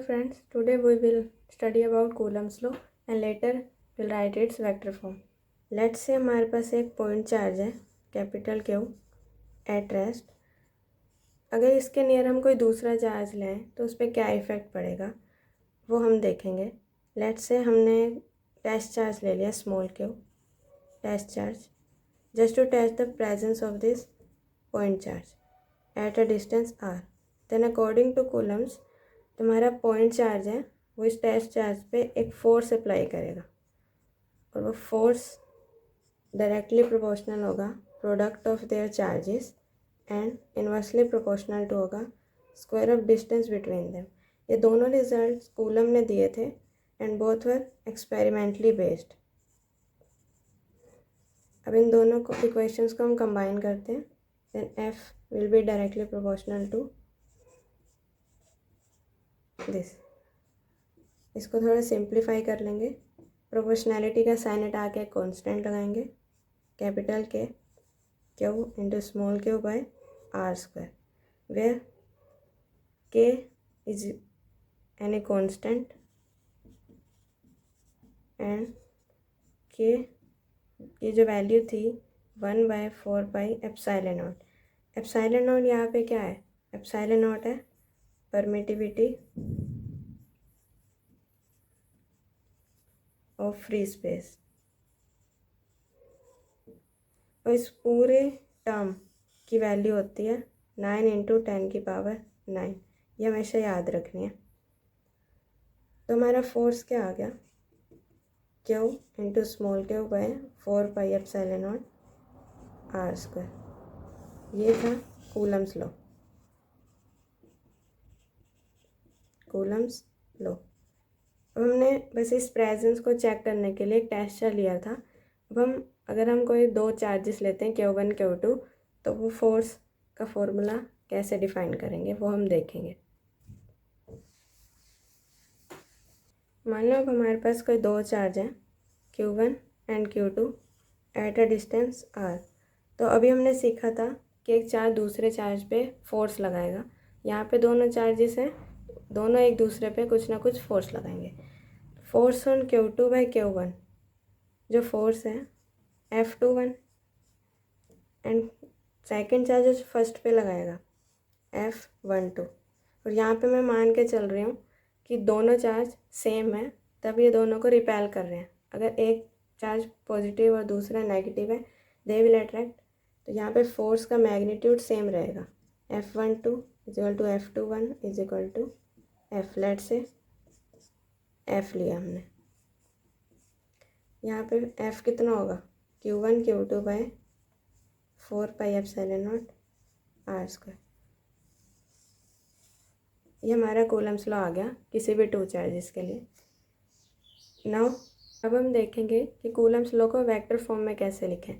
friends, today we will study about Coulomb's law and later we'll write its vector form. Let's say हमारे पास एक point charge है capital Q at rest. अगर इसके near हम कोई दूसरा चार्ज लें तो उस पर क्या इफ़ेक्ट पड़ेगा वो हम देखेंगे. लेट्स से हमने टेस्ट चार्ज ले लिया small q test charge just to test the presence of this point charge at a distance r. Then according to Coulomb's तुम्हारा पॉइंट चार्ज है वो इस टेस्ट चार्ज पे एक फोर्स अप्लाई करेगा और वो फोर्स डायरेक्टली प्रोपोर्शनल होगा product of their charges and inversely proportional to होगा square of distance between them. ये दोनों रिजल्ट्स कूलम ने दिए थे and both were experimentally based. अब इन दोनों को इक्वेशंस को हम कंबाइन करते हैं. Then f will be directly proportional to this. इसको थोड़ा सिंप्लीफाई कर लेंगे. प्रोपोर्शनैलिटी का साइन हटा के कांस्टेंट लगाएंगे capital k q into small q by r square where k is any constant and k ये जो वैल्यू थी 1/4 एप्सिलॉन नॉट. एप्सिलॉन नॉट यहाँ पे क्या है? एप्सिलॉन नॉट है परमिटिविटी ऑफ फ्री स्पेस. और इस पूरे टर्म की वैल्यू होती है 9 × 10⁹ ये हमेशा याद रखनी है. तो हमारा फोर्स क्या आ गया? Q into small q by 4 epsilon naught r square. ये था कूलम्स लॉ. Coulomb's law. अब हमने बस इस प्रेजेंस को चेक करने के लिए एक टेस्ट चार्ज लिया था. अब अगर हम कोई दो चार्जेस लेते हैं Q1 Q2 तो वो फोर्स का फॉर्मूला कैसे डिफाइन करेंगे वो हम देखेंगे. मान लो अब हमारे पास कोई दो चार्ज हैं Q1 and Q2 eight a distance r. तो अभी हमने सीखा था कि एक चार्ज दूसरे चार्ज पे फोर्स लगाएगा. यहाँ पे दोनों चार्जेस हैं, दोनों एक दूसरे पे कुछ ना कुछ फोर्स लगाएंगे. फोर्स ऑन Q2/Q1 जो फोर्स है F21 एंड सेकंड चार्ज जो फर्स्ट पे लगाएगा F12. और यहाँ पे मैं मान के चल रही हूँ कि दोनों चार्ज सेम है तब ये दोनों को रिपेल कर रहे हैं. अगर एक चार्ज पॉजिटिव और दूसरा नेगेटिव है दे विल अट्रैक्ट. तो यहाँ पे फोर्स का मैग्नीट्यूड सेम रहेगा. F12 = F21 = F. लेट से F लिया हमने. यहाँ पे F कितना होगा? Q1 Q2 by 4 epsilon naught r square. ये हमारा कूलम्स लॉ आ गया किसी भी टू चार्जेस के लिए. नाउ अब हम देखेंगे कि कूलम्स लॉ को वेक्टर फॉर्म में कैसे लिखें.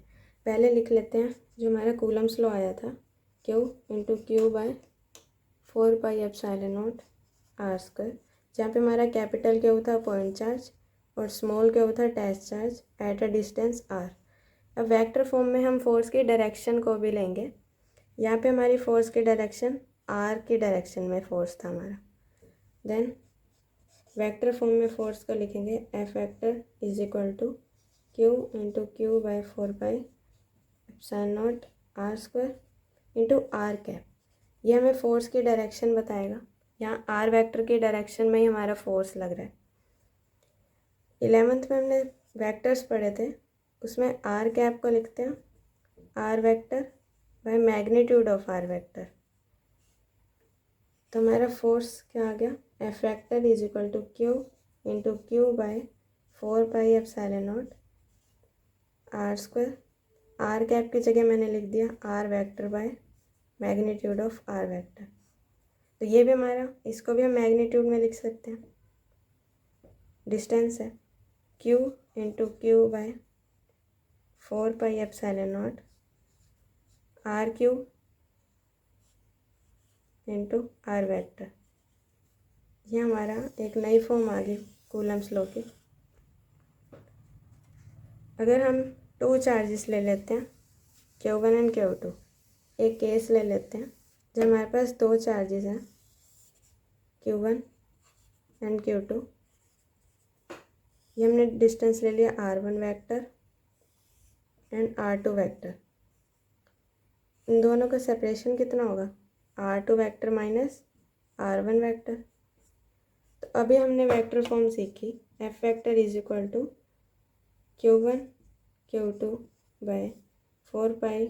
पहले लिख लेते हैं जो हमारा कूलम्स लॉ आया था Q into Q by 4 epsilon naught r square. जहाँ पे हमारा कैपिटल Q था पॉइंट चार्ज और स्मॉल Q था test charge at a distance r. अब वेक्टर फॉर्म में हम फोर्स की डायरेक्शन को भी लेंगे. यहाँ पे हमारी फोर्स की डायरेक्शन r की डायरेक्शन में फोर्स था हमारा. देन वेक्टर फॉर्म में फोर्स को लिखेंगे F vector is equal to Q into Q by 4 epsilon naught r square into r cap. ये हमें फोर्स की डायरेक्शन बताएगा. यहाँ r वेक्टर की डायरेक्शन में ही हमारा फोर्स लग रहा है. 11th में हमने वेक्टर्स पढ़े थे उसमें r कैप को लिखते हैं r vector by magnitude of r vector. तो हमारा फोर्स क्या आ गया? F vector is equal to Q into Q by 4 epsilon naught r square. r cap की जगह मैंने लिख दिया r vector by magnitude of r vector. तो ये भी हमारा, इसको भी हम मैग्नीट्यूड में लिख सकते हैं. डिस्टेंस है Q into Q by 4 epsilon naught r cube into r vector. ये हमारा एक नई फॉर्म आ गई कूलम्स लॉ की. अगर हम टू चार्जेस ले लेते हैं Q1 एंड Q2, एक केस ले लेते हैं जब हमारे पास दो चार्जेस हैं Q1 एंड Q2। ये हमने डिस्टेंस ले लिया R1 vector and R2 vector. इन दोनों का सेपरेशन कितना होगा? R2 vector minus R1 vector. तो अभी हमने वेक्टर फॉर्म सीखी, F vector is equal to Q1 Q2 by 4 pi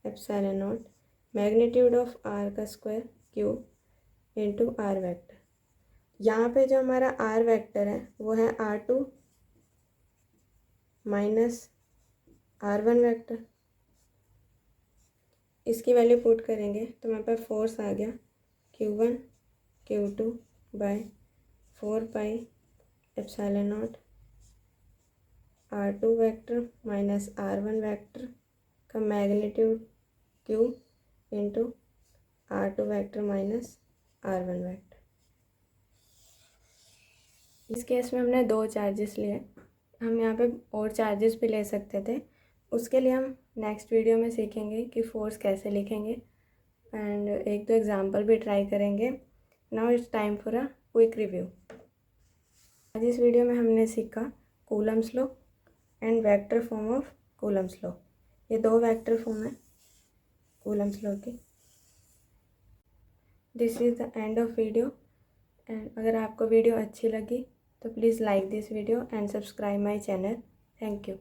epsilon naught magnitude of R का square Q into R vector. यहाँ पे जो हमारा R वेक्टर है वो है R2 माइनस R1 वेक्टर। इसकी वैल्यू पुट करेंगे तो हमारे पास फोर्स आ गया Q1 Q2 by 4 pi epsilon naught R2 vector minus R1 vector का magnitude Q into R2 vector minus R1 vector. इस केस में हमने दो चार्जेस लिए, हम यहाँ पे और चार्जेस भी ले सकते थे। उसके लिए हम नेक्स्ट वीडियो में सीखेंगे कि फोर्स कैसे लिखेंगे एंड एक दो एग्जांपल भी ट्राई करेंगे। Now it's time for a quick review. आज इस वीडियो में हमने सीखा Coulomb's law and vector form of Coulomb's law. ये दो वेक्टर फॉर्म है कूलम्स लॉ की। This is the end of video and अगर आपको वीडियो अच्छी लगी तो please like this video and subscribe my channel. Thank you.